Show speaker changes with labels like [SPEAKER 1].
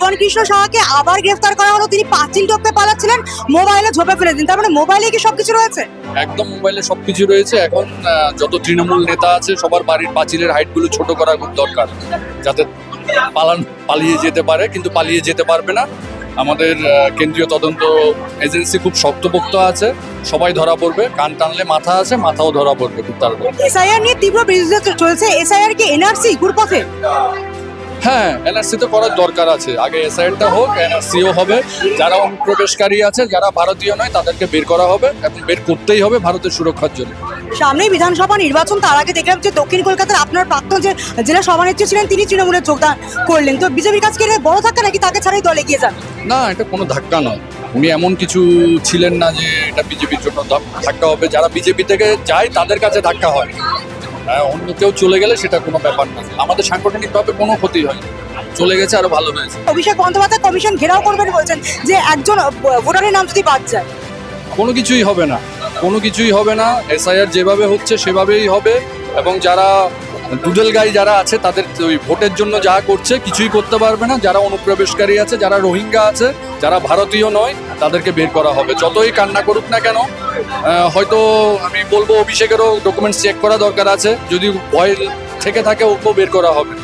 [SPEAKER 1] পবন কৃষ্ণ সাহাকে আবার গ্রেফতার করা হলো। তিনি পাঁচিল টপকে পালাচ্ছিলেন, মোবাইলে ঝোপে ফেলে দিন। তার মানে মোবাইলে কি সবকিছু রয়েছে?
[SPEAKER 2] একদম মোবাইলে সবকিছু রয়েছে। এখন যত তৃণমূল নেতা আছে সবার বাড়ির পাঁচিলের হাইটগুলো ছোট করা খুব দরকার, যাতে পালিয়ে যেতে পারে, কিন্তু পালিয়ে যেতে পারবে না। আমাদের কেন্দ্রীয় তদন্ত এজেন্সি খুব শক্তপোক্ত আছে, সবাই ধরা পড়বে। কান টানলে মাথা আছে, মাথাও ধরা পড়বে খুব তাড়াতাড়ি।
[SPEAKER 1] এসআইআর নিয়ে তীব্র বিরোধিতা চলছে। এসআইআর কি এনআরসি ঘুরপথে?
[SPEAKER 2] হ্যাঁ, এনআরসি তো করার দরকার আছে। আগে এসআইআরটা হোক, এনআরসিও হবে। যারা অনুপ্রবেশকারী আছে, যারা ভারতীয় নয়, তাদেরকে বের করা হবে এবং বের করতেই হবে ভারতের সুরক্ষার জন্য।
[SPEAKER 1] সামনেই বিধানসভা নির্বাচন, তার আগে দেখলাম যে দক্ষিণ কলকাতার আপনার প্রাক্তন যে জেলা সভানেত্রী ছিলেন তিনি তৃণমূলে যোগদান করলেন। তো বিজেপির কাছে বড় ধাক্কা নাকি তাকে ছাড়াই দলে এগিয়ে যান?
[SPEAKER 2] না, এটা কোনো ধাক্কা নয়। উনি এমন কিছু ছিলেন না যে এটা বিজেপির জন্য ধাক্কা হবে। যারা বিজেপি থেকে যায় তাদের কাছে ধাক্কা হয়। অন্য কেউ চলে গেলে সেটা কোনো ব্যাপার না। আমাদের সাংগঠনিকভাবে কোনো ক্ষতি হয়, চলে গেছে, আরো ভালো হয়েছে।
[SPEAKER 1] অভিষেক বন্দ্যোপাধ্যায় কমিশন ঘেরাও করবেন বলছেন যে একজন ভোটারের নাম যদি বাদ যায়।
[SPEAKER 2] কোনো কিছুই হবে না, কোনো কিছুই হবে না। এসআইআর যেভাবে হচ্ছে সেভাবেই হবে। এবং যারা দুদেল গাই যারা আছে তাদের ওই ভোটের জন্য যা করছে কিছুই করতে পারবে না। যারা অনুপ্রবেশকারী আছে, যারা রোহিঙ্গা আছে, যারা ভারতীয় নয়, তাদেরকে বের করা হবে, যতই কান্না করুক না কেন। হয়তো আমি বলবো অভিষেকেরও ডকুমেন্টস চেক করা দরকার আছে, যদি ভয় থেকে থাকে ওকেও বের করা হবে।